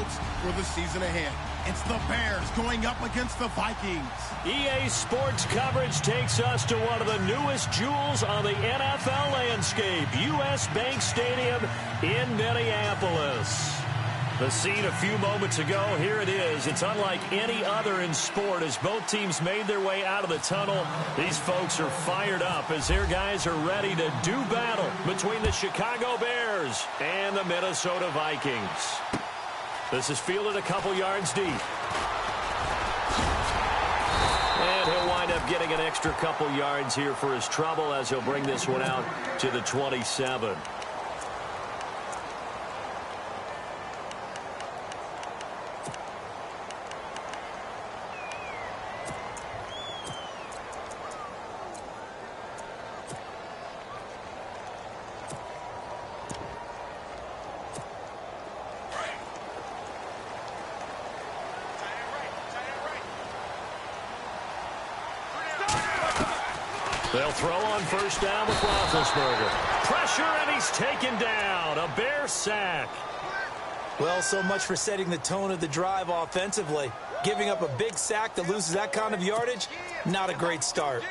hopes for the season ahead. It's the Bears going up against the Vikings. EA Sports coverage takes us to one of the newest jewels on the NFL landscape, U.S. Bank Stadium in Minneapolis. The scene a few moments ago, here it is. It's unlike any other in sport as both teams made their way out of the tunnel. These folks are fired up as their guys are ready to do battle between the Chicago Bears and the Minnesota Vikings. This is fielded a couple yards deep. And he'll wind up getting an extra couple yards here for his trouble as he'll bring this one out to the 27. They'll throw on first down with Roethlisberger. Pressure, and he's taken down. A Bear sack. Well, so much for setting the tone of the drive offensively. Giving up a big sack that loses that kind of yardage, not a great start.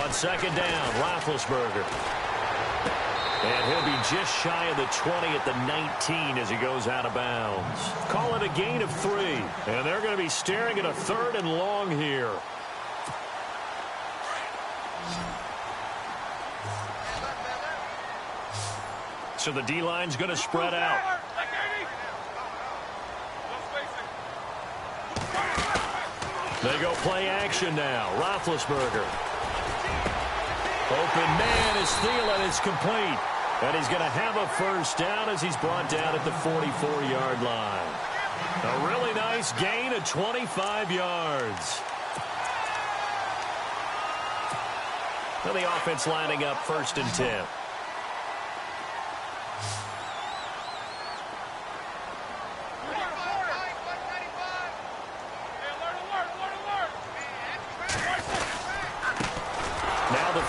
On second down, Roethlisberger. And he'll be just shy of the 20 at the 19 as he goes out of bounds. Call it a gain of 3. And they're going to be staring at a 3rd and long here. So the D-line's going to spread out. They go play action now. Roethlisberger. Open man is Thielen. It's complete. And he's going to have a first down as he's brought down at the 44-yard line. A really nice gain of 25 yards. Now the offense lining up 1st and 10.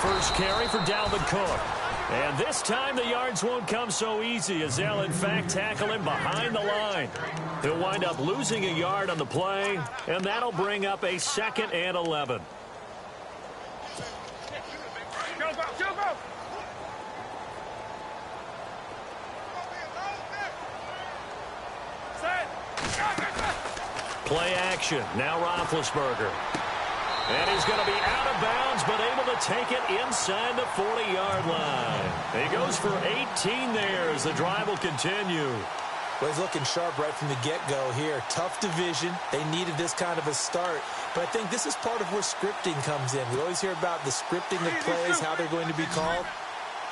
First carry for Dalvin Cook. And this time the yards won't come so easy as they'll in fact tackle him behind the line. He'll wind up losing a yard on the play, and that'll bring up a 2nd and 11. Play action. Now Roethlisberger. And he's going to be out of bounds, but able to take it inside the 40-yard line. He goes for 18 there as the drive will continue. Well, he's looking sharp right from the get-go here. Tough division. They needed this kind of a start. But I think this is part of where scripting comes in. We always hear about the scripting of plays, how they're going to be called.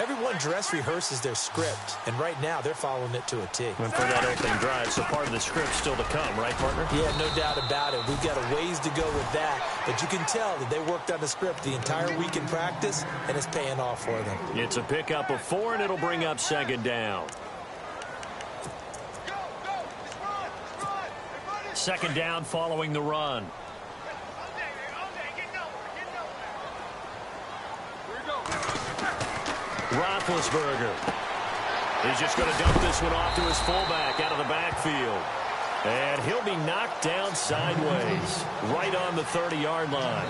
Everyone dress rehearses their script, and right now they're following it to a T. And for that opening drive, so part of the script still to come, right, partner? Yeah, no doubt about it. We've got a ways to go with that, but you can tell that they worked on the script the entire week in practice, and it's paying off for them. It's a pickup of 4, and it'll bring up 2nd down. 2nd down following the run. Roethlisberger. He's just going to dump this one off to his fullback out of the backfield. And he'll be knocked down sideways, right on the 30-yard line.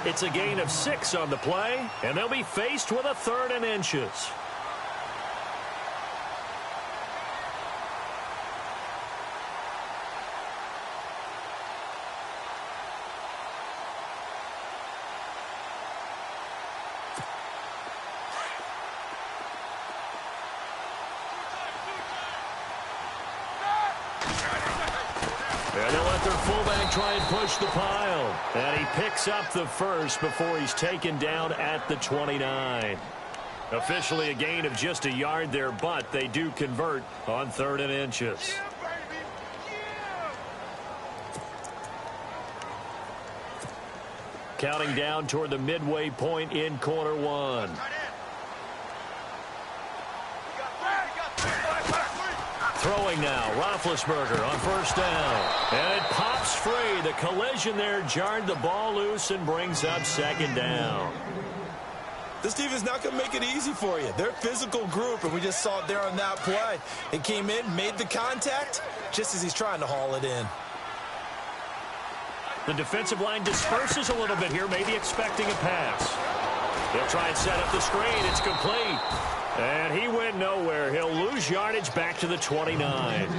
It's a gain of 6 on the play, and they'll be faced with a 3rd and inches. And they'll let their fullback try and push the pile. And he picks up the first before he's taken down at the 29. Officially a gain of just a yard there, but they do convert on 3rd and inches. Counting down toward the midway point in quarter 1. Throwing now, Roethlisberger on first down. And it pops free. The collision there jarred the ball loose and brings up second down. This team is not going to make it easy for you. They're a physical group, and we just saw it there on that play. It came in, made the contact, just as he's trying to haul it in. The defensive line disperses a little bit here, maybe expecting a pass. He'll try and set up the screen. It's complete. And he went nowhere. He'll lose yardage back to the 29.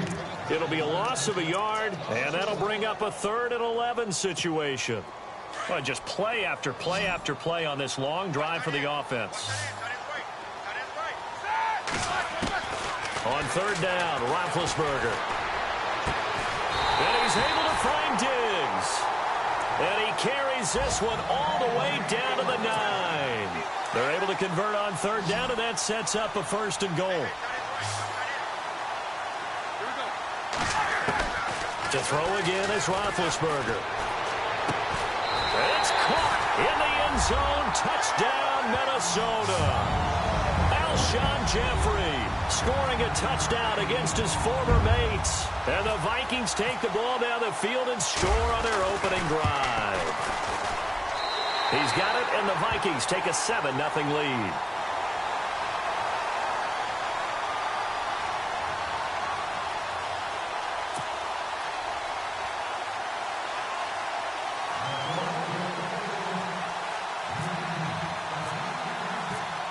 It'll be a loss of a yard, and that'll bring up a 3rd and 11 situation. Well, just play after play after play on this long drive for the offense. On 3rd down, Roethlisberger. And he's able to find Diggs. And he carries this one all the way down to the 9. They're able to convert on 3rd down, and that sets up a 1st and goal. To throw again is Roethlisberger. It's caught in the end zone. Touchdown, Minnesota. Alshon Jeffrey scoring a touchdown against his former mates. And the Vikings take the ball down the field and score on their opening drive. He's got it, and the Vikings take a 7-0 lead.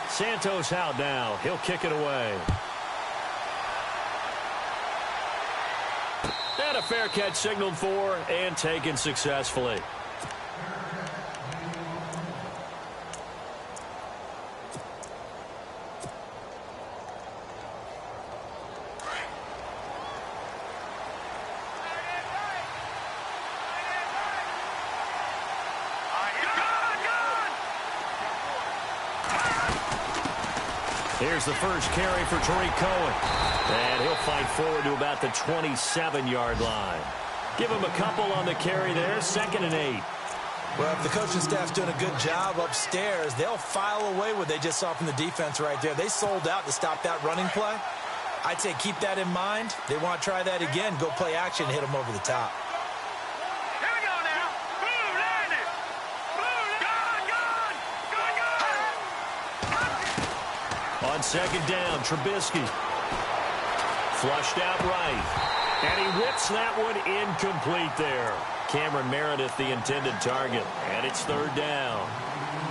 Santos out now. He'll kick it away. And a fair catch signaled for and taken successfully. Here's the first carry for Tariq Cohen. And he'll fight forward to about the 27-yard line. Give him a couple on the carry there, 2nd and 8. Well, if the coaching staff's doing a good job upstairs, they'll file away what they just saw from the defense right there. They sold out to stop that running play. I'd say keep that in mind. They want to try that again, go play action, hit them over the top. On 2nd down, Trubisky. Flushed out right. And he whips that one incomplete there. Cameron Meredith, the intended target. And it's 3rd down.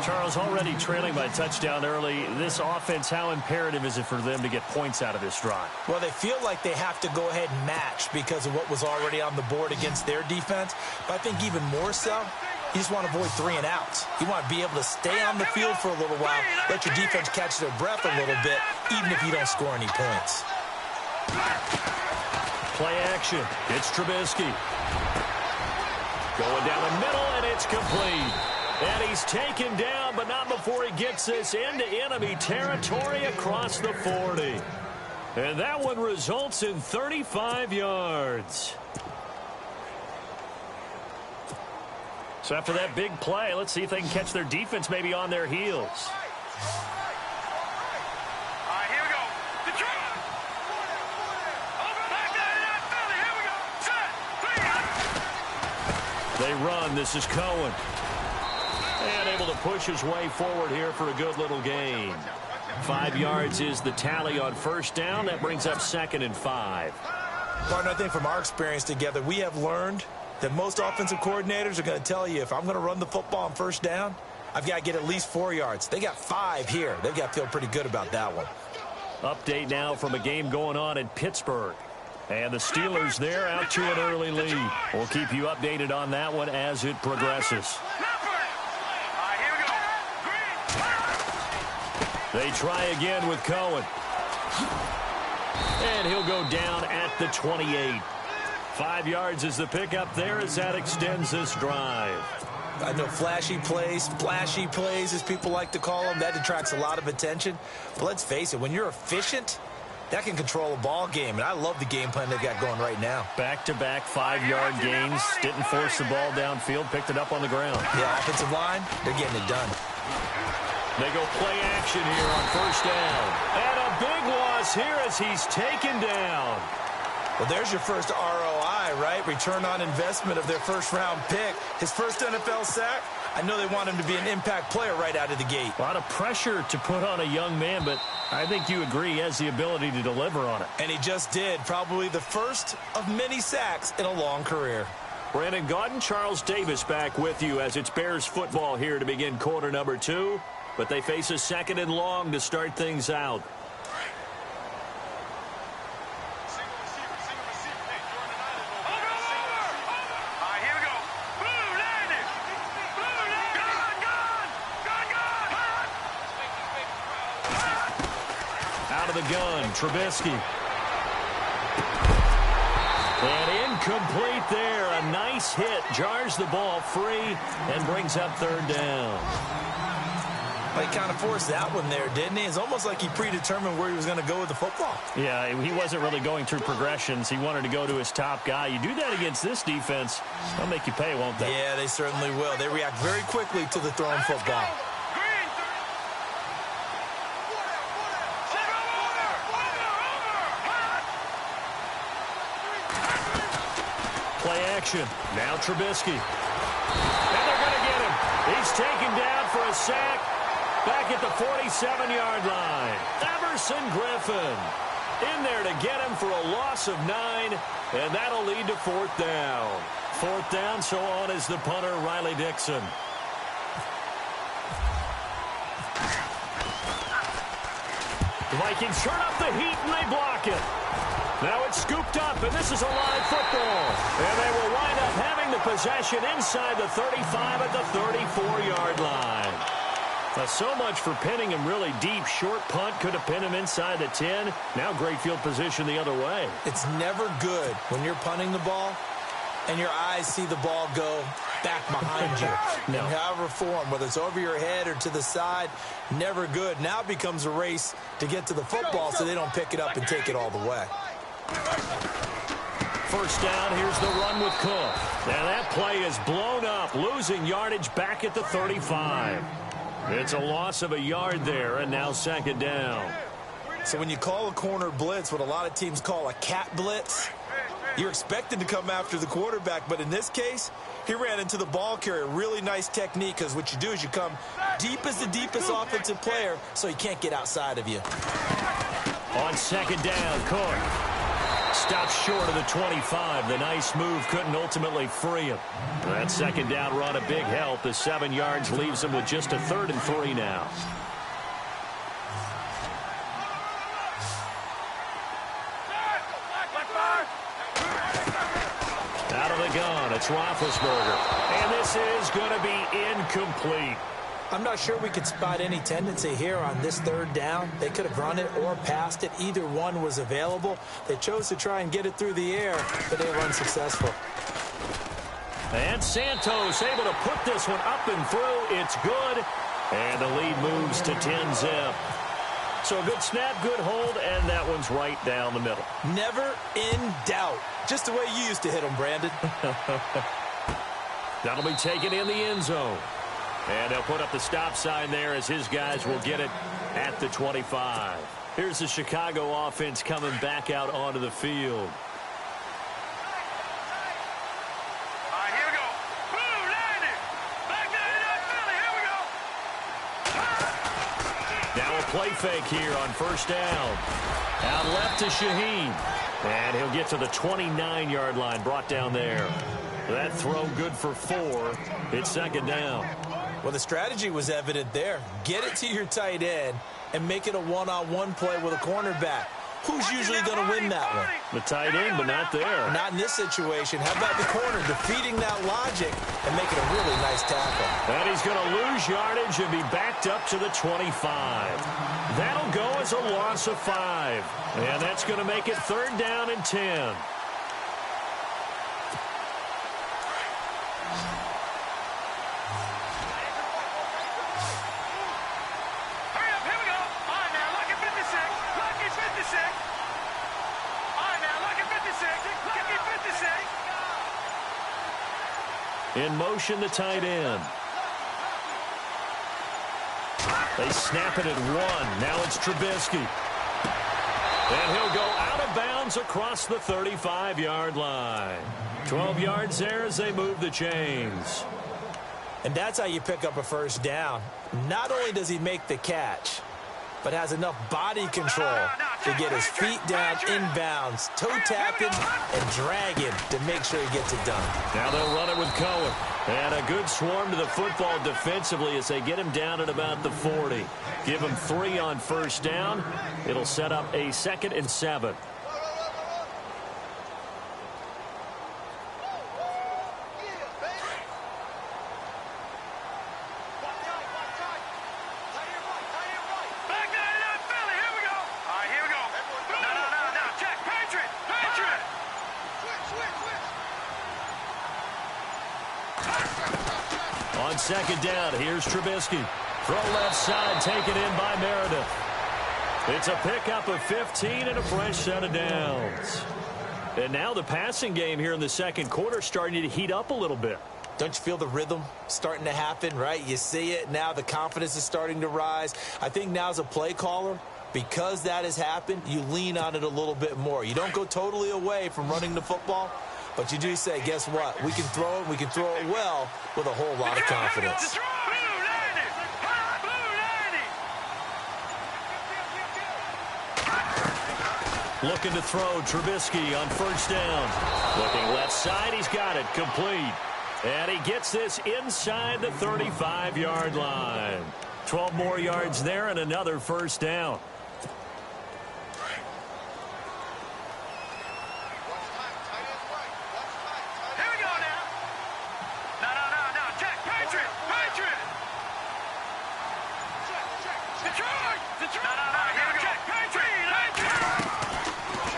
Charles, already trailing by touchdown early. This offense, how imperative is it for them to get points out of this drive? Well, they feel like they have to go ahead and match because of what was already on the board against their defense. But I think even more so, you just want to avoid 3 and outs. You want to be able to stay on the field for a little while, let your defense catch their breath a little bit, even if you don't score any points. Play action. It's Trubisky. Going down the middle, and it's complete. And he's taken down, but not before he gets this into enemy territory across the 40. And that one results in 35 yards. So after that big play, let's see if they can catch their defense maybe on their heels. Here we go. The try. They run. This is Cohen. And able to push his way forward here for a good little gain. 5 yards is the tally on 1st down. That brings up 2nd and 5. Partner, I think from our experience together, we have learned that most offensive coordinators are going to tell you if I'm going to run the football on 1st down, I've got to get at least 4 yards. They got 5 here. They've got to feel pretty good about that one. Update now from a game going on in Pittsburgh. And the Steelers there out to an early lead. We'll keep you updated on that one as it progresses. They try again with Cohen. And he'll go down at the 28. 5 yards is the pickup there as that extends this drive. I know flashy plays, splashy plays, as people like to call them, that attracts a lot of attention. But let's face it, when you're efficient, that can control a ball game. And I love the game plan they've got going right now. Back-to-back 5-yard gains. Didn't force the ball downfield. Picked it up on the ground. Yeah, offensive line, they're getting it done. They go play action here on 1st down. And a big loss here as he's taken down. Well, there's your first ROI, right? Return on investment of their first-round pick. His first NFL sack, I know they want him to be an impact player right out of the gate. A lot of pressure to put on a young man, but I think you agree he has the ability to deliver on it. And he just did. Probably the first of many sacks in a long career. Brandon Gaudin, Charles Davis back with you as it's Bears football here to begin quarter number 2. But they face a 2nd and long to start things out. Out of the gun, Trubisky. And incomplete there. A nice hit. Jars the ball free and brings up 3rd down. Well, he kind of forced that one there, didn't he? It's almost like he predetermined where he was going to go with the football. Yeah, he wasn't really going through progressions. He wanted to go to his top guy. You do that against this defense, they'll make you pay, won't they? Yeah, they certainly will. They react very quickly to the thrown football. Play action. Now Trubisky. And they're going to get him. He's taken down for a sack back at the 47-yard line. Everson Griffin in there to get him for a loss of 9, and that'll lead to 4th down. 4th down, so on is the punter, Riley Dixon. The Vikings turn up the heat, and they block it. Now it's scooped up, and this is a live football. And they will wind up having the possession inside the 35 at the 34-yard line. Now, so much for pinning him really deep. Short punt could have pinned him inside the 10. Now great field position the other way. It's never good when you're punting the ball and your eyes see the ball go back behind you. No. In however form, whether it's over your head or to the side, never good. Now it becomes a race to get to the football so they don't pick it up and take it all the way. 1st down, here's the run with Cook. Now that play is blown up, losing yardage back at the 35. It's a loss of a yard there, and now 2nd down. So when you call a corner blitz, what a lot of teams call a cat blitz, you're expected to come after the quarterback, but in this case, he ran into the ball carrier. Really nice technique, because what you do is you come deep as the deepest offensive player so he can't get outside of you. On 2nd down, Cook stops short of the 25. The nice move couldn't ultimately free him. That 2nd down run, a big help. The 7 yards leaves him with just a 3rd and 3 now. Out of the gun, it's Roethlisberger. And this is going to be incomplete. I'm not sure we could spot any tendency here on this 3rd down. They could have run it or passed it. Either one was available. They chose to try and get it through the air, but they were unsuccessful. And Santos able to put this one up and through. It's good. And the lead moves to 10-zip. So a good snap, good hold, and that one's right down the middle. Never in doubt. Just the way you used to hit them, Brandon. That'll be taken in the end zone. And they'll put up the stop sign there as his guys will get it at the 25. Here's the Chicago offense coming back out onto the field. Here we go. Boom, landed. Back there, Philly. Here we go. Now a play fake here on 1st down. Out left to Shaheen. And he'll get to the 29-yard line, brought down there. That throw good for 4. It's 2nd down. Well, the strategy was evident there. Get it to your tight end and make it a one-on-one play with a cornerback. Who's usually going to win that one? The tight end, but not there. Not in this situation. How about the corner defeating that logic and making a really nice tackle? And he's going to lose yardage and be backed up to the 25. That'll go as a loss of 5. And that's going to make it 3rd down and 10. In motion, the tight end. They snap it at 1. Now it's Trubisky. And he'll go out of bounds across the 35-yard line. 12 yards there as they move the chains. And that's how you pick up a first down. Not only does he make the catch, but has enough body control to get his feet down inbounds, toe tapping and dragging to make sure he gets it done. Now they'll run it with Cohen. And a good swarm to the football defensively as they get him down at about the 40. Give him 3 on first down. It'll set up a 2nd and 7. On 2nd down, here's Trubisky. Throw left side, taken in by Meredith. It's a pickup of 15 and a fresh set of downs. And now the passing game here in the second quarter starting to heat up a little bit. Don't you feel the rhythm starting to happen, right? You see it now. The confidence is starting to rise. I think now as a play caller, because that has happened, you lean on it a little bit more. You don't go totally away from running the football, but you do say, guess what? We can throw it. We can throw it well with a whole lot of confidence. Looking to throw, Trubisky on first down. Looking left side, he's got it, complete. And he gets this inside the 35-yard line. 12 more yards there and another first down.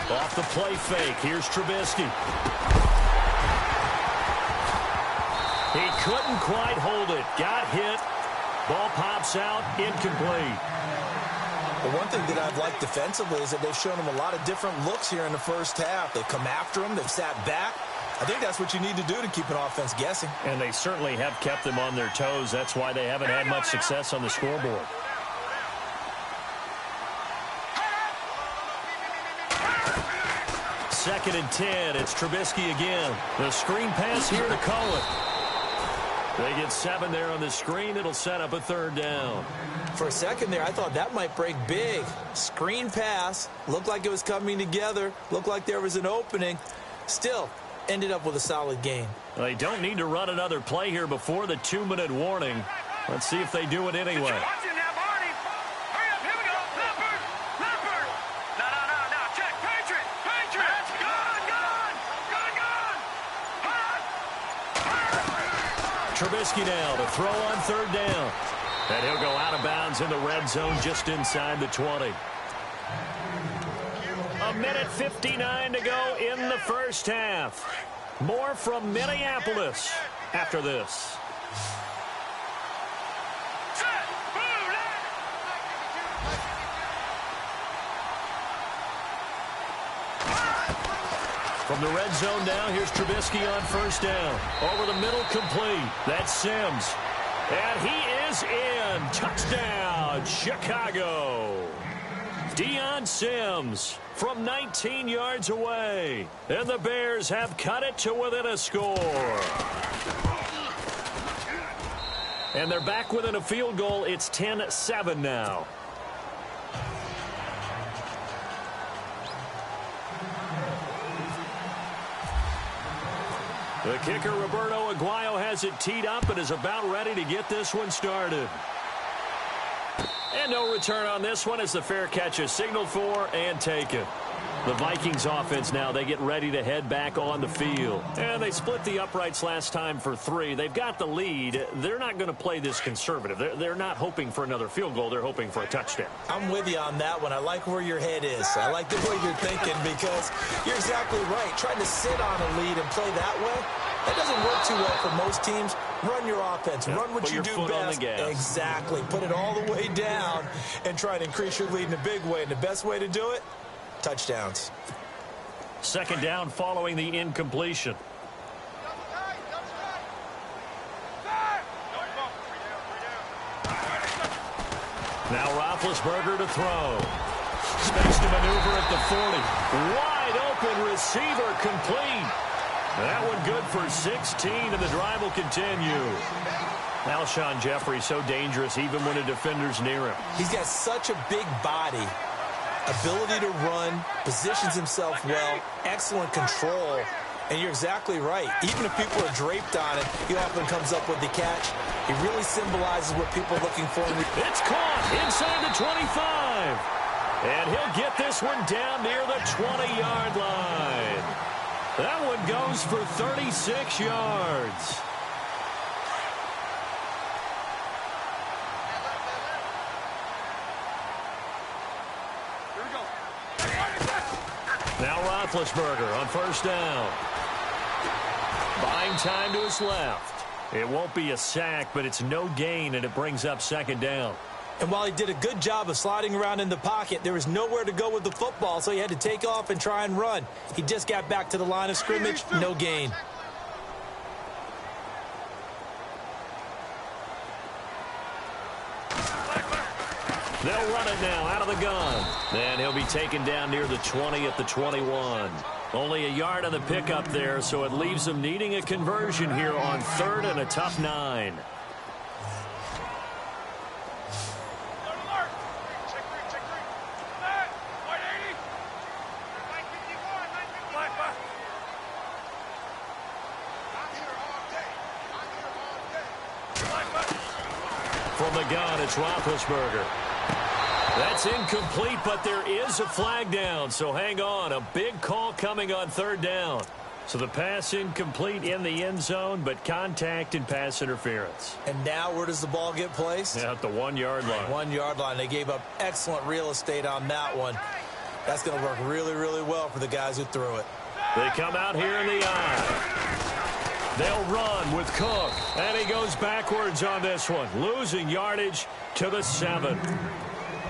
Off the play fake, here's Trubisky. He couldn't quite hold it. Got hit. Ball pops out, incomplete. Well, one thing that I've liked defensively is that they've shown him a lot of different looks here in the first half. They've come after him. They've sat back. I think that's what you need to do to keep an offense guessing. And they certainly have kept them on their toes. That's why they haven't had much success on the scoreboard. Second and 10. It's Trubisky again. The screen pass here to Cohen. They get 7 there on the screen. It'll set up a 3rd down. For a second there, I thought that might break big. Screen pass. Looked like it was coming together. Looked like there was an opening. Still, ended up with a solid game. They don't need to run another play here before the 2-minute warning. Let's see if they do it anyway. Trubisky now to throw on 3rd down. And he'll go out of bounds in the red zone just inside the 20. 1:59 to go in the first half. More from Minneapolis after this. From the red zone now, here's Trubisky on first down. Over the middle, complete. That's Sims. And he is in. Touchdown, Chicago. Deion Sims from 19 yards away. And the Bears have cut it to within a score. And they're back within a field goal. It's 10-7 now. The kicker, Roberto Aguayo, has it teed up and is about ready to get this one started. And no return on this one as the fair catch is signaled for and taken. The Vikings offense now, they get ready to head back on the field. And they split the uprights last time for 3. They've got the lead. They're not going to play this conservative. They're not hoping for another field goal. They're hoping for a touchdown. I'm with you on that one. I like where your head is. I like the way you're thinking because you're exactly right. Trying to sit on a lead and play that way, that doesn't work too well for most teams. Run your offense. Run what you do best. Exactly. Put it all the way down and try to increase your lead in a big way. And the best way to do it, touchdowns. 2nd down following the incompletion. Now Roethlisberger to throw. Makes the maneuver at the 40. Wide open receiver complete. That one good for 16, and the drive will continue. Alshon Jeffrey so dangerous even when a defender's near him. He's got such a big body, ability to run, positions himself well, excellent control. And you're exactly right. Even if people are draped on it, he often comes up with the catch. He really symbolizes what people are looking for. It's caught inside the 25. And he'll get this one down near the 20-yard line. That one goes for 36 yards. Now Roethlisberger on first down. Buying time to his left. It won't be a sack, but it's no gain, and it brings up second down. And while he did a good job of sliding around in the pocket, there was nowhere to go with the football, so he had to take off and try and run. He just got back to the line of scrimmage, no gain. They'll run it now out of the gun. And he'll be taken down near the 20 at the 21. Only a yard on the pickup there, so it leaves them needing a conversion here on 3rd and a tough 9. From the gun, it's Roethlisberger. That's incomplete, but there is a flag down, so hang on. A big call coming on 3rd down. So the pass incomplete in the end zone, but contact and pass interference. And now where does the ball get placed? Yeah, at the 1-yard line. 1-yard line. They gave up excellent real estate on that one. That's going to work really, really well for the guys who threw it. They come out here in the eye. They'll run with Cook, and he goes backwards on this one, losing yardage to the 7.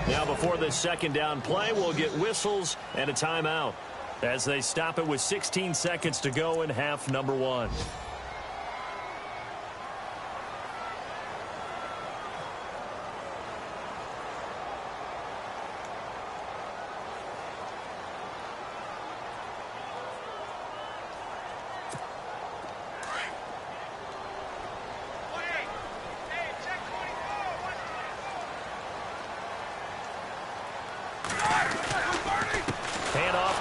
Now before this second down play, we'll get whistles and a timeout as they stop it with 16 seconds to go in half number 1.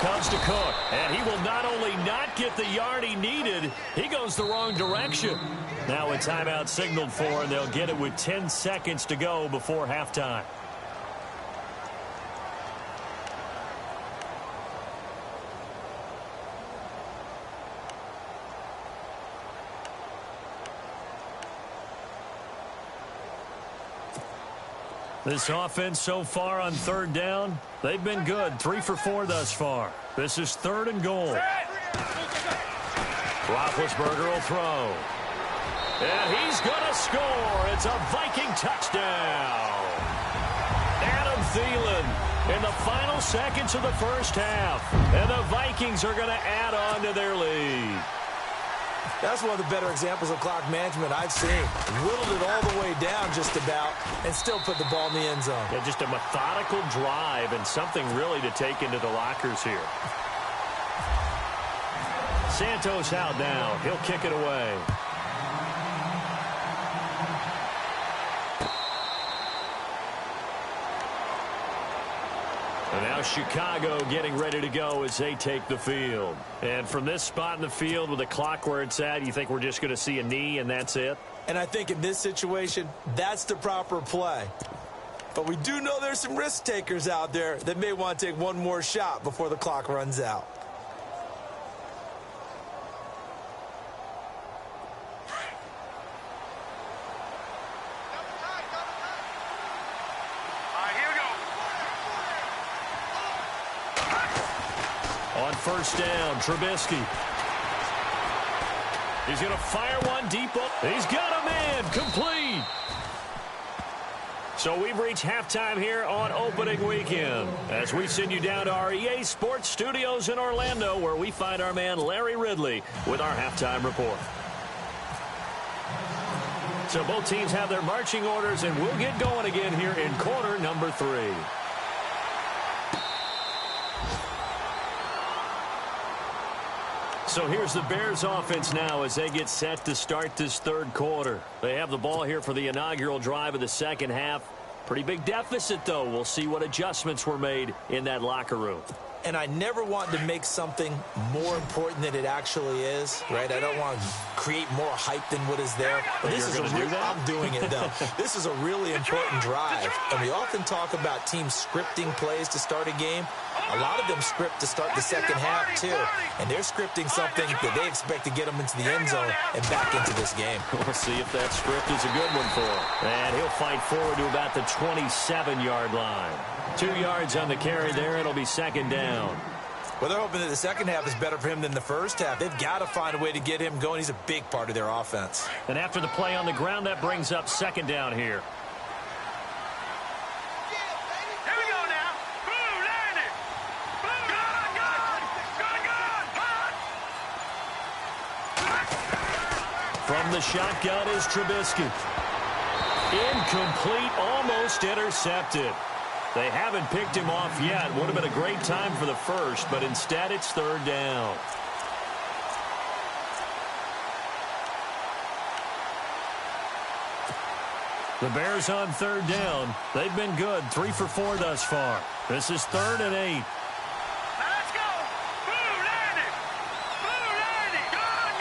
Comes to Cook, and he will not only not get the yard he needed, he goes the wrong direction. Now a timeout signaled for, and they'll get it with 10 seconds to go before halftime. This offense so far on 3rd down, they've been good. 3 for 4 thus far. This is 3rd and goal. Roethlisberger will throw. And he's going to score. It's a Viking touchdown. Adam Thielen in the final seconds of the first half. And the Vikings are going to add on to their lead. That's one of the better examples of clock management I've seen. Whittled it all the way down just about and still put the ball in the end zone. Yeah, just a methodical drive and something really to take into the lockers here. Santos out now. He'll kick it away. And now Chicago getting ready to go as they take the field. And from this spot in the field with the clock where it's at, you think we're just going to see a knee and that's it? And I think in this situation, that's the proper play. But we do know there's some risk takers out there that may want to take one more shot before the clock runs out. On first down, Trubisky. He's going to fire one deep. He's got a man. Complete. So we've reached halftime here on opening weekend as we send you down to our EA Sports Studios in Orlando where we find our man Larry Ridley with our halftime report. So both teams have their marching orders, and we'll get going again here in quarter number 3. So here's the Bears offense now as they get set to start this third quarter. They have the ball here for the inaugural drive of the second half. Pretty big deficit, though. We'll see what adjustments were made in that locker room. And I never want to make something more important than it actually is, right? I don't want to create more hype than what is there. But this is I'm doing it, though. This is a really important drive. And we often talk about teams scripting plays to start a game. A lot of them script to start the second half, too. And they're scripting something that they expect to get them into the end zone and back into this game. We'll see if that script is a good one for him. And he'll fight forward to about the 27-yard line. 2 yards on the carry there. It'll be second down. Well, they're hoping that the second half is better for him than the first half. They've got to find a way to get him going. He's a big part of their offense. And after the play on the ground, that brings up second down here. Here we go now. Boom, land it. Boom, gun. From the shotgun is Trubisky. Incomplete, almost intercepted. They haven't picked him off yet. Would have been a great time for the first, but instead it's third down. The Bears on third down. They've been good, 3 for 4 thus far. This is 3rd and 8. Now let's go. Boom, land it. Boom, land it. Gun.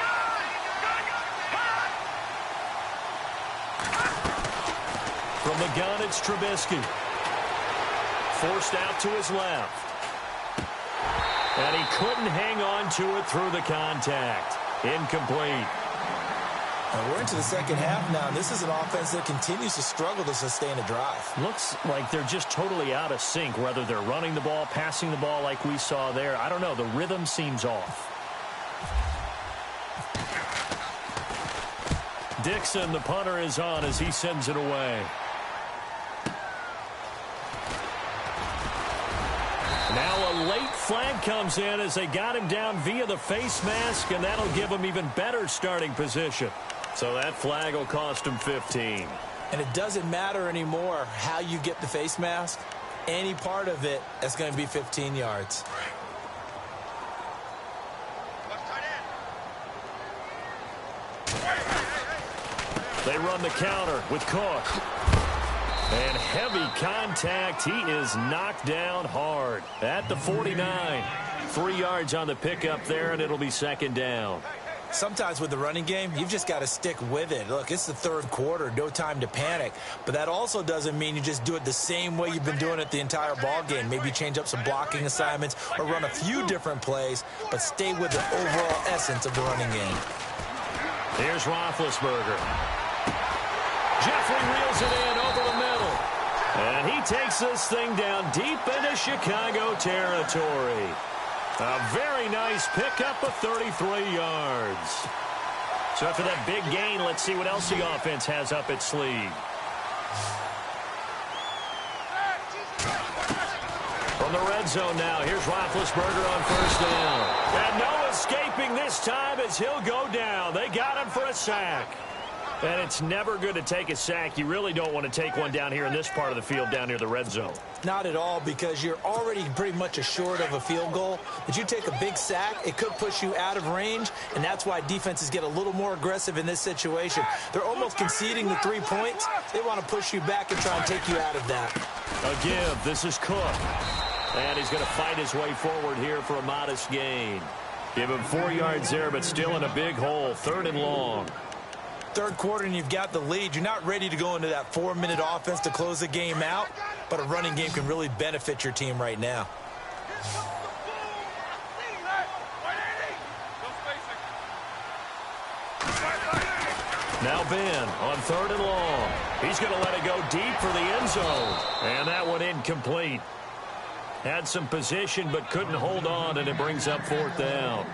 From the gun, it's Trubisky. Forced out to his left. And he couldn't hang on to it through the contact. Incomplete. And we're into the second half now, and this is an offense that continues to struggle to sustain a drive. Looks like they're just totally out of sync, whether they're running the ball, passing the ball like we saw there. I don't know. The rhythm seems off. Dixon, the punter, is on as he sends it away. Now a late flag comes in as they got him down via the face mask, and that'll give him even better starting position. So that flag will cost him 15. And it doesn't matter anymore how you get the face mask. Any part of it, that's going to be 15 yards. They run the counter with Cook. And heavy contact. He is knocked down hard at the 49. 3 yards on the pickup there, and it'll be second down. Sometimes with the running game, you've just got to stick with it. Look, it's the third quarter, no time to panic. But that also doesn't mean you just do it the same way you've been doing it the entire ball game. Maybe change up some blocking assignments or run a few different plays, but stay with the overall essence of the running game. Here's Roethlisberger. Jeffrey reels it in over the middle. And he takes this thing down deep into Chicago territory. A very nice pickup of 33 yards. So after that big gain, let's see what else the offense has up its sleeve. From the red zone now, here's Roethlisberger on first down. And no escaping this time as he'll go down. They got him for a sack. And it's never good to take a sack. You really don't want to take one down here in this part of the field down near the red zone. Not at all, because you're already pretty much assured of a field goal. If you take a big sack, it could push you out of range, and that's why defenses get a little more aggressive in this situation. They're almost conceding the 3 points. They want to push you back and try and take you out of that. A give. This is Cook. And he's going to fight his way forward here for a modest gain. Give him 4 yards there, but still in a big hole. 3rd and long. Third quarter and you've got the lead. You're not ready to go into that 4-minute offense to close the game out, but a running game can really benefit your team right now. Now Ben on 3rd and long. He's going to let it go deep for the end zone. And that one incomplete. Had some position but couldn't hold on, and it brings up 4th down.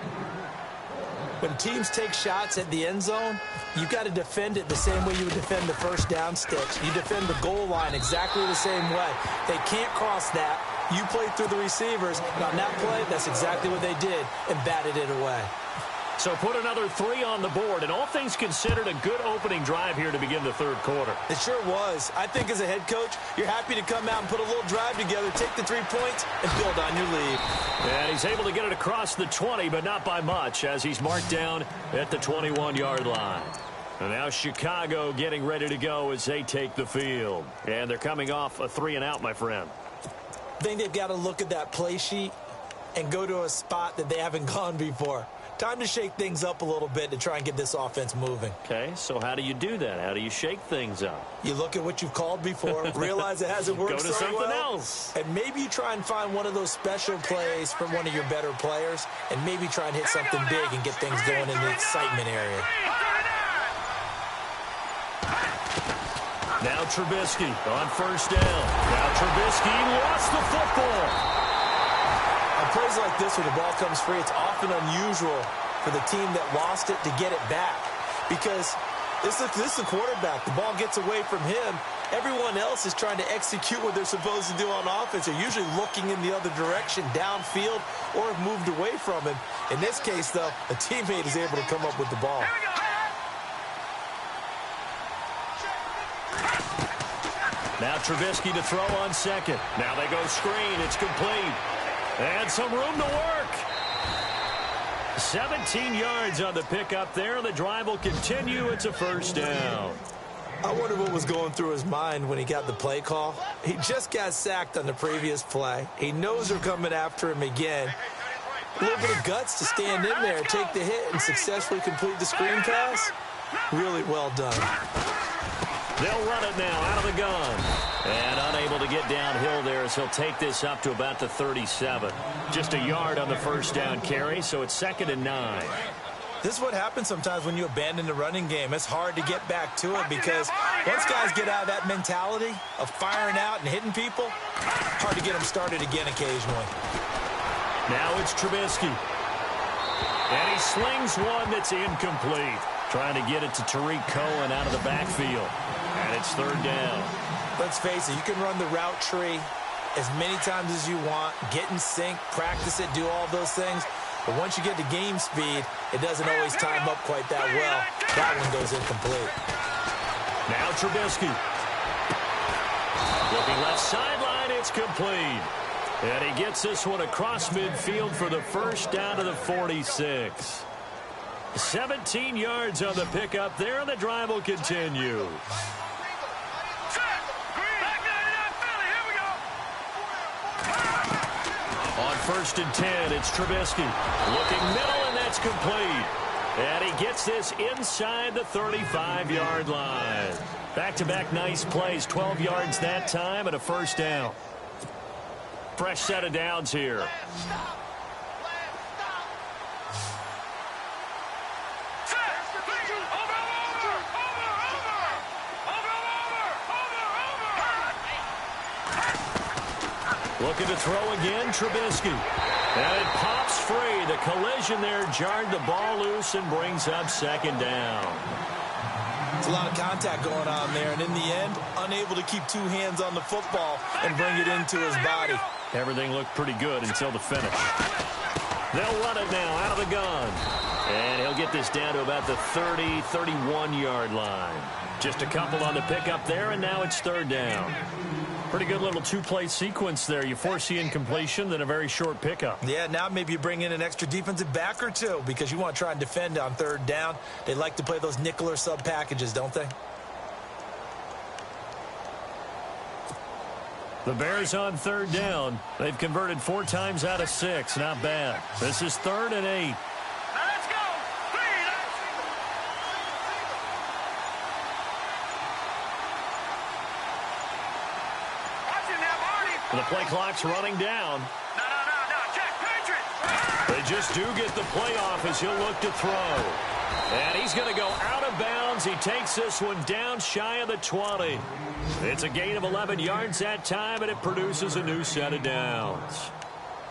When teams take shots at the end zone, you've got to defend it the same way you would defend the first down sticks. You defend the goal line exactly the same way. They can't cross that. You play through the receivers, and on that play, that's exactly what they did and batted it away. So put another 3 on the board, and all things considered, a good opening drive here to begin the third quarter. It sure was. I think as a head coach, you're happy to come out and put a little drive together, take the 3 points, and build on your lead. And he's able to get it across the 20, but not by much, as he's marked down at the 21-yard line. And now Chicago getting ready to go as they take the field. And they're coming off a 3-and-out, my friend. I think they've got to look at that play sheet and go to a spot that they haven't gone before. Time to shake things up a little bit to try and get this offense moving. Okay, so how do you do that? How do you shake things up? You look at what you've called before, realize it hasn't worked Go to so something well, else. and maybe you try and find one of those special plays from one of your better players, and maybe try and hit something big and get things going in the excitement area. Now Trubisky on first down. Now Trubisky lost the football. On plays like this where the ball comes free, it's often unusual for the team that lost it to get it back. Because this is the quarterback. The ball gets away from him. Everyone else is trying to execute what they're supposed to do on offense. They're usually looking in the other direction, downfield, or have moved away from him. In this case, though, a teammate is able to come up with the ball. Now Trubisky to throw on second. Now they go screen. It's complete. And some room to work. 17 yards on the pickup there. The drive will continue. It's a first down. I wonder what was going through his mind when he got the play call. He just got sacked on the previous play. He knows they're coming after him again. A little bit of guts to stand in there, take the hit, and successfully complete the screen pass. Really well done. They'll run it now out of the gun. And unable to get downhill there as he'll take this up to about the 37. Just a yard on the first down carry, so it's 2nd and 9. This is what happens sometimes when you abandon the running game. It's hard to get back to it because once guys get out of that mentality of firing out and hitting people, hard to get them started again occasionally. Now it's Trubisky. And he slings one that's incomplete. Trying to get it to Tariq Cohen out of the backfield. And it's 3rd down. Let's face it, you can run the route tree as many times as you want, get in sync, practice it, do all those things. But once you get to game speed, it doesn't always time up quite that well. That one goes incomplete. Now Trubisky. Looking left sideline, it's complete. And he gets this one across midfield for the first down to the 46. 17 yards on the pickup there, and the drive will continue. On 1st and 10, it's Trubisky. Looking middle, and that's complete. And he gets this inside the 35-yard line. Back-to-back nice plays, 12 yards that time, and a first down. Fresh set of downs here. Looking to throw again, Trubisky. And it pops free. The collision there jarred the ball loose and brings up 2nd down. It's a lot of contact going on there, and in the end, unable to keep 2 hands on the football and bring it into his body. Everything looked pretty good until the finish. They'll run it now out of the gun. And he'll get this down to about the 30, 31-yard line. Just a couple on the pickup there, and now it's 3rd down. Pretty good little 2-play sequence there. You force the incompletion, then a very short pickup. Yeah, now maybe you bring in an extra defensive back or two because you want to try and defend on 3rd down. They like to play those nickel or sub packages, don't they? The Bears on 3rd down. They've converted 4 times out of 6. Not bad. This is 3rd and 8. The play clock's running down. No, check, Patriots. They just do get the play off as he'll look to throw. And he's going to go out of bounds. He takes this one down shy of the 20. It's a gain of 11 yards that time, and it produces a new set of downs.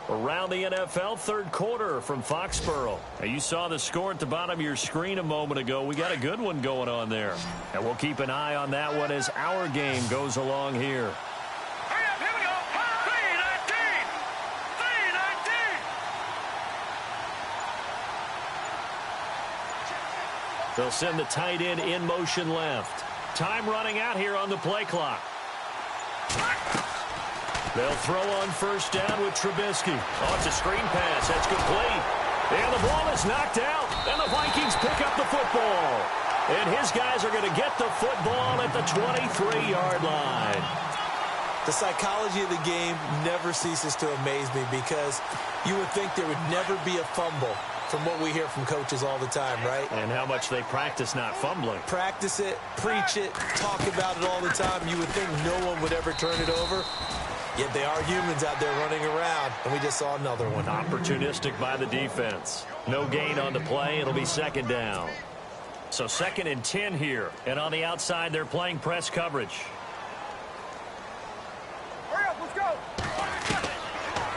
Around the NFL, 3rd quarter from Foxborough. Now, you saw the score at the bottom of your screen a moment ago. We got a good one going on there. And we'll keep an eye on that one as our game goes along here. They'll send the tight end in motion left. Time running out here on the play clock. They'll throw on first down with Trubisky. Oh, it's a screen pass. That's complete. And the ball is knocked out. And the Vikings pick up the football. And his guys are going to get the football at the 23-yard line. The psychology of the game never ceases to amaze me because you would think there would never be a fumble from what we hear from coaches all the time, right? And how much they practice not fumbling. Practice it, preach it, talk about it all the time. You would think no one would ever turn it over. Yet they are humans out there running around, and we just saw another one. Opportunistic by the defense. No gain on the play. It'll be second down. So 2nd and 10 here. And on the outside, they're playing press coverage. Hurry up, let's go.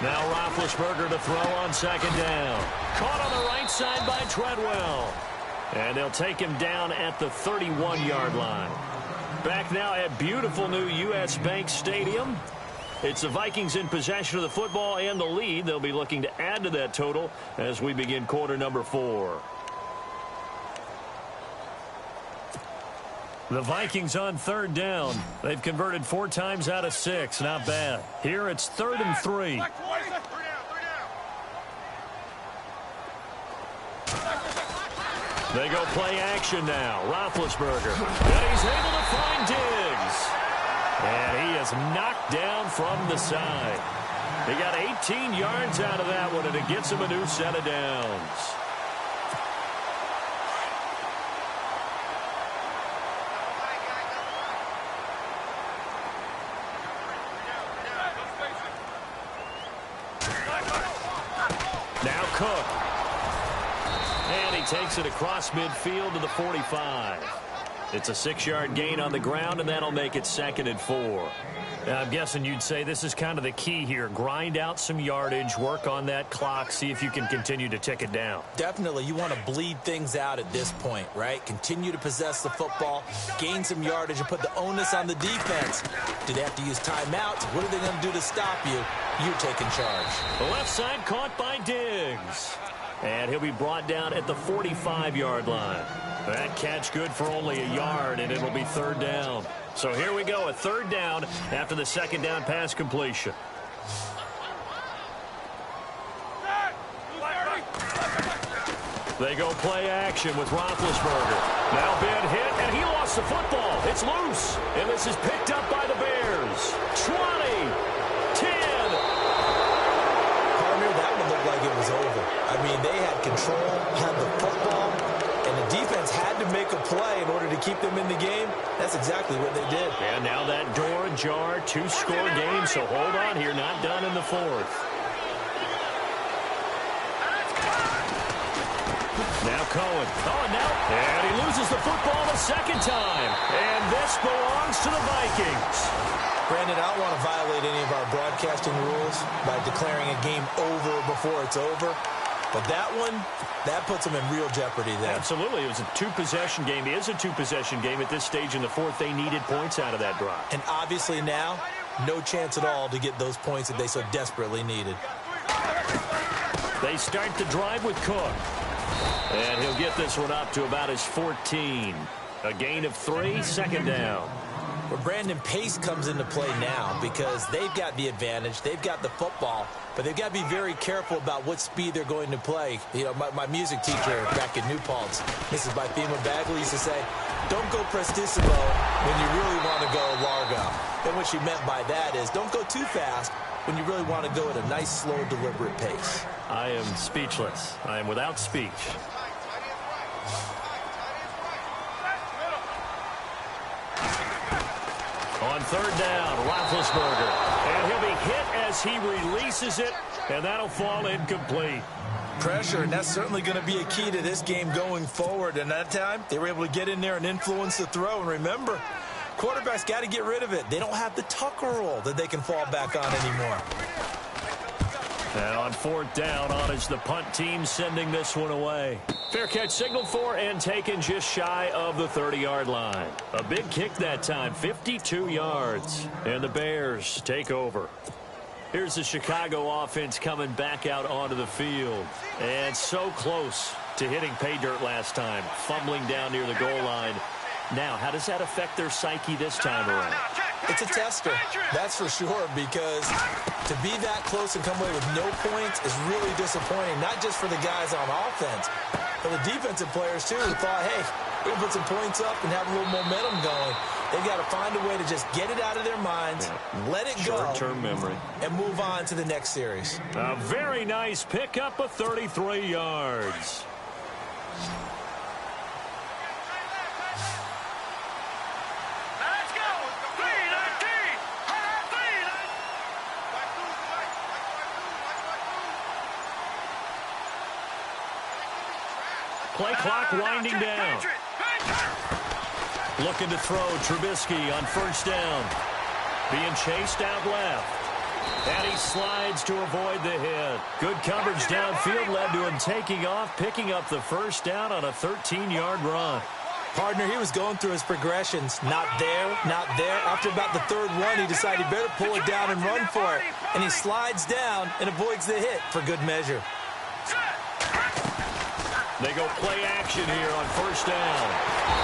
Now Roethlisberger to throw on second down. Caught on the right side by Treadwell. And they'll take him down at the 31-yard line. Back now at beautiful new U.S. Bank Stadium. It's the Vikings in possession of the football and the lead. They'll be looking to add to that total as we begin quarter number 4. The Vikings on third down. They've converted 4 times out of 6. Not bad. Here it's 3rd and 3. They go play action now. Roethlisberger. And he's able to find Diggs. And he is knocked down from the side. He got 18 yards out of that one, and it gets him a new set of downs. Now Cook. And he takes it across midfield to the 45. It's a 6-yard gain on the ground, and that'll make it 2nd and 4. Now, I'm guessing you'd say this is kind of the key here. Grind out some yardage, work on that clock, see if you can continue to tick it down. Definitely. You want to bleed things out at this point, right? Continue to possess the football, gain some yardage, and put the onus on the defense. Do they have to use timeouts? What are they going to do to stop you? You're taking charge. The left side caught by Diggs. And he'll be brought down at the 45-yard line. That catch good for only a yard, and it'll be 3rd down. So here we go, a 3rd down after the 2nd down pass completion. They go play action with Roethlisberger. Now Ben hit, and he lost the football. It's loose, and this is picked up by the Bears. 20, 10. That one looked like it was over. I mean, they had control, had the football, and the defense had to make a play in order to keep them in the game. That's exactly what they did. And now that door ajar, 2-score game, so hold on here, not done in the 4th. Now Cohen. Oh, no. And he loses the football the 2nd time. And this belongs to the Vikings. Brandon, I don't want to violate any of our broadcasting rules by declaring a game over before it's over. But that one, that puts them in real jeopardy there. Absolutely. It was a 2-possession game. It is a 2-possession game at this stage in the 4th. They needed points out of that drive. And obviously now, no chance at all to get those points that they so desperately needed. They start the drive with Cook. And he'll get this one up to about his 14. A gain of 3, 2nd down. Well, Brandon, pace comes into play now because they've got the advantage. They've got the football, but they've got to be very careful about what speed they're going to play. You know, my music teacher back in New Paltz, Mrs. Bythema Bagley, used to say, don't go prestissimo when you really want to go largo. And what she meant by that is don't go too fast when you really want to go at a nice, slow, deliberate pace. I am speechless. I am without speech. On 3rd down, Roethlisberger. And he'll be hit as he releases it, and that'll fall incomplete. Pressure, and that's certainly going to be a key to this game going forward. And that time, they were able to get in there and influence the throw. And remember, quarterbacks got to get rid of it. They don't have the Tucker roll that they can fall back on anymore. And on 4th down, on is the punt team sending this one away. Fair catch signaled for and taken just shy of the 30-yard line. A big kick that time, 52 yards. And the Bears take over. Here's the Chicago offense coming back out onto the field. And so close to hitting pay dirt last time, fumbling down near the goal line. Now, how does that affect their psyche this time around? It's a tester, that's for sure, because to be that close and come away with no points is really disappointing, not just for the guys on offense, but the defensive players, too, who thought, hey, we'll put some points up and have a little momentum going. They've got to find a way to just get it out of their minds, let it go, short-term memory, and move on to the next series. A very nice pickup of 33 yards. Play clock winding down. Looking to throw Trubisky on first down. Being chased out left. And he slides to avoid the hit. Good coverage downfield led to him taking off, picking up the first down on a 13-yard run. Partner, he was going through his progressions. Not there, not there. After about the third one, he decided he better pull it down and run for it. And he slides down and avoids the hit for good measure. They go play action here on first down.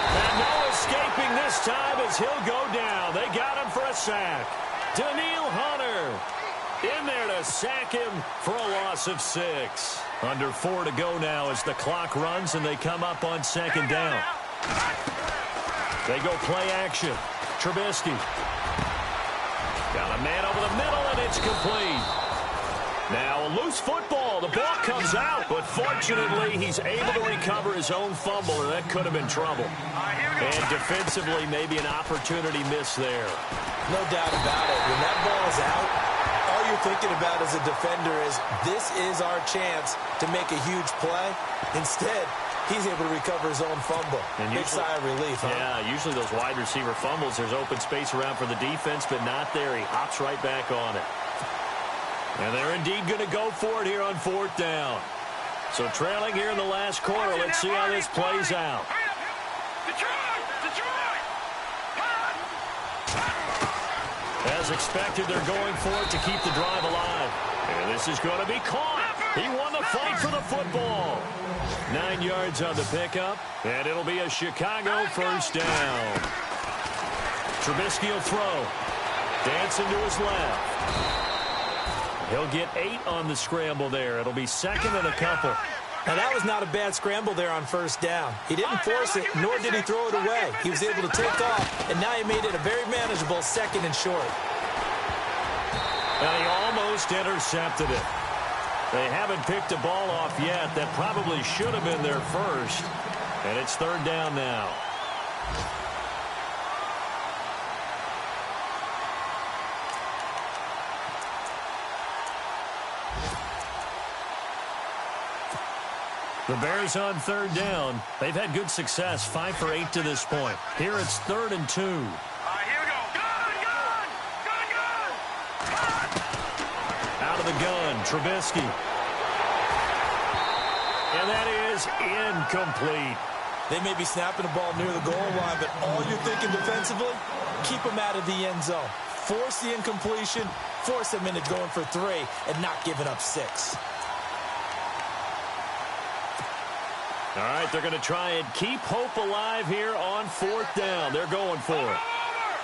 And no escaping this time as he'll go down. They got him for a sack. Daniil Hunter in there to sack him for a loss of 6. Under 4 to go now as the clock runs and they come up on second down. They go play action. Trubisky. Got a man over the middle and it's complete. Now a loose football. The ball comes out, but fortunately he's able to recover his own fumble, or that could have been trouble. And defensively, maybe an opportunity miss there. No doubt about it. When that ball is out, all you're thinking about as a defender is, this is our chance to make a huge play. Instead, he's able to recover his own fumble. And big sigh of relief, huh? Yeah, usually those wide receiver fumbles, there's open space around for the defense, but not there. He hops right back on it. And they're indeed going to go for it here on fourth down. So trailing here in the last quarter. Let's see how this plays out. As expected, they're going for it to keep the drive alive. And this is going to be caught. He won the fight for the football. 9 yards on the pickup, and it'll be a Chicago first down. Trubisky will throw. Dancing to his left. He'll get 8 on the scramble there. It'll be second and a couple. Now, that was not a bad scramble there on first down. He didn't force it, nor did he throw it away. He was able to take off, and now he made it a very manageable second and short. And he almost intercepted it. They haven't picked a ball off yet. That probably should have been their first. And it's third down now. The Bears on third down. They've had good success, 5 for 8 to this point. Here it's 3rd and 2. Here we go. Gun! Out of the gun, Trubisky. And that is incomplete. They may be snapping the ball near the goal line, but all you're thinking defensively, keep them out of the end zone. Force the incompletion, force them into going for 3, and not giving up 6. All right, they're going to try and keep hope alive here on fourth down. They're going for it.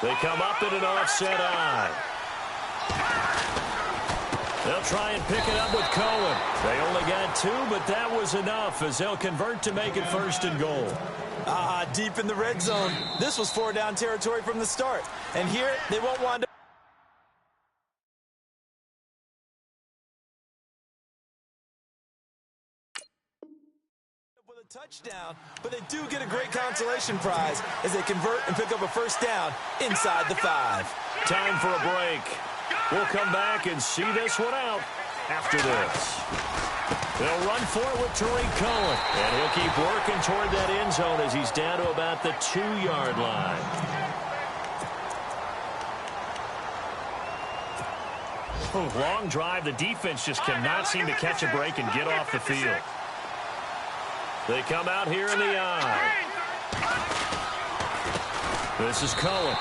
They come up in an offset eye. They'll try and pick it up with Cohen. They only got 2, but that was enough as they'll convert to make it 1st and goal. Deep in the red zone. This was 4-down territory from the start. And here, they won't wind up. Touchdown, but they do get a great consolation prize as they convert and pick up a first down inside the 5. Time for a break. We'll come back and see this one out after this. They'll run for it with Tariq Cohen, and he'll keep working toward that end zone as he's down to about the 2-yard line. Long drive. The defense just cannot seem to catch a break and get off the field. They come out here in the eye. This is Cohen.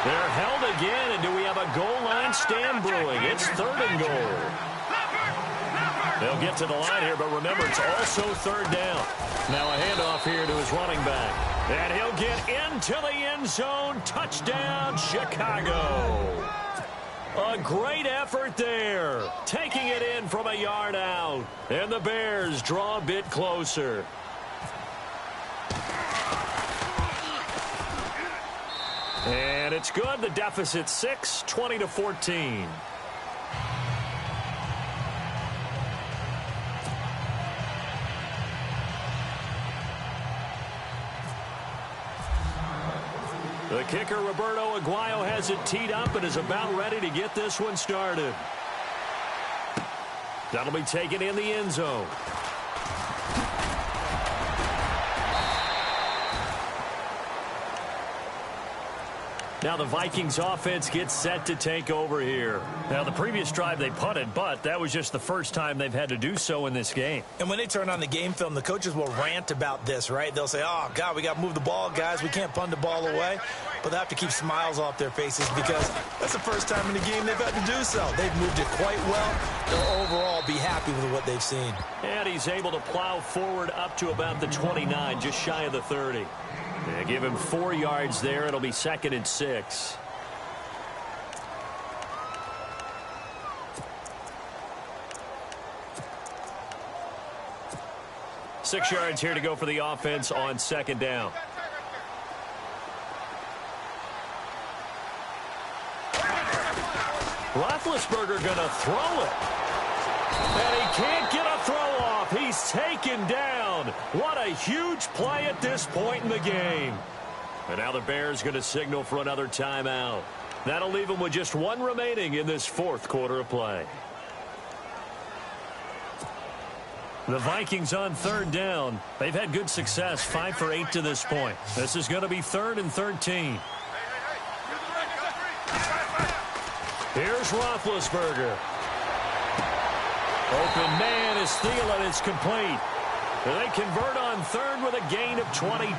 They're held again, and do we have a goal line stand brewing? It's 3rd and goal. They'll get to the line here, but remember, it's also 3rd down. Now a handoff here to his running back. And he'll get into the end zone. Touchdown, Chicago. A great effort there. Taking it in from a yard out. And the Bears draw a bit closer. And it's good. The deficit 6, 20-14. The kicker, Roberto Aguayo, has it teed up and is about ready to get this one started. That'll be taken in the end zone. Now the Vikings offense gets set to take over here. Now the previous drive they punted, but that was just the first time they've had to do so in this game. And when they turn on the game film, the coaches will rant about this, right? They'll say, oh, God, we got to move the ball, guys. We can't punt the ball away. But they have to keep smiles off their faces because that's the first time in the game they've had to do so. They've moved it quite well. They'll overall be happy with what they've seen. And he's able to plow forward up to about the 29, just shy of the 30. Yeah, give him 4 yards there. It'll be 2nd and 6. Six yards here to go for the offense on 2nd down. Roethlisberger going to throw it. And he can't get a throw off. He's taken down. What a huge play at this point in the game. And now the Bears going to signal for another timeout. That'll leave them with just 1 remaining in this 4th quarter of play. The Vikings on 3rd down. They've had good success, 5 for 8 to this point. This is going to be 3rd and 13. Here's Roethlisberger. Open man is Thielen. It's complete. And they convert on 3rd with a gain of 22.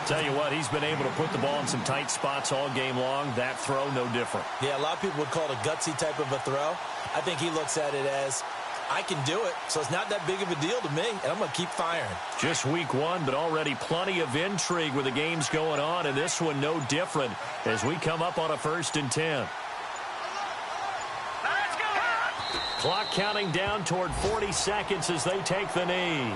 Tell you what, he's been able to put the ball in some tight spots all game long. That throw, no different. Yeah, a lot of people would call it a gutsy type of a throw. I think he looks at it as, I can do it, so it's not that big of a deal to me, and I'm going to keep firing. Just week 1, but already plenty of intrigue with the games going on, and this one no different as we come up on a 1st and 10. Clock counting down toward 40 seconds as they take the knee.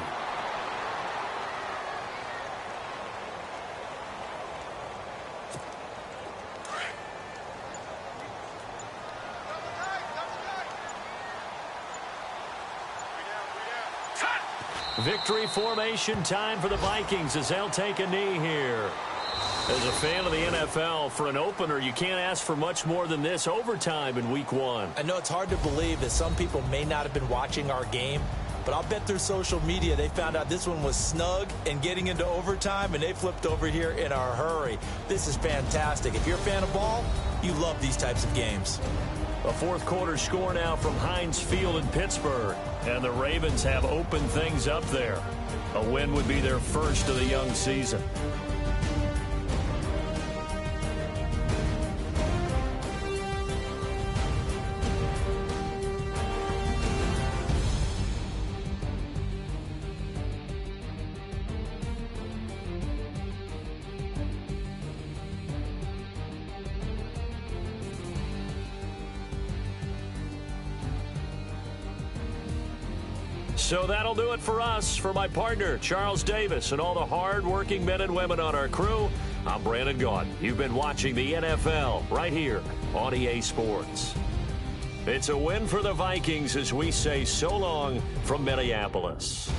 Victory formation time for the Vikings as they'll take a knee here. As a fan of the NFL, for an opener, you can't ask for much more than this. Overtime in week 1. I know it's hard to believe that some people may not have been watching our game, but I'll bet through social media they found out this one was snug and getting into overtime, and they flipped over here in a hurry. This is fantastic. If you're a fan of ball, you love these types of games. A 4th quarter score now from Heinz Field in Pittsburgh, and the Ravens have opened things up there. A win would be their first of the young season. So that'll do it for us. For my partner, Charles Davis, and all the hard-working men and women on our crew, I'm Brandon Gaudin. You've been watching the NFL right here on EA Sports. It's a win for the Vikings as we say so long from Minneapolis.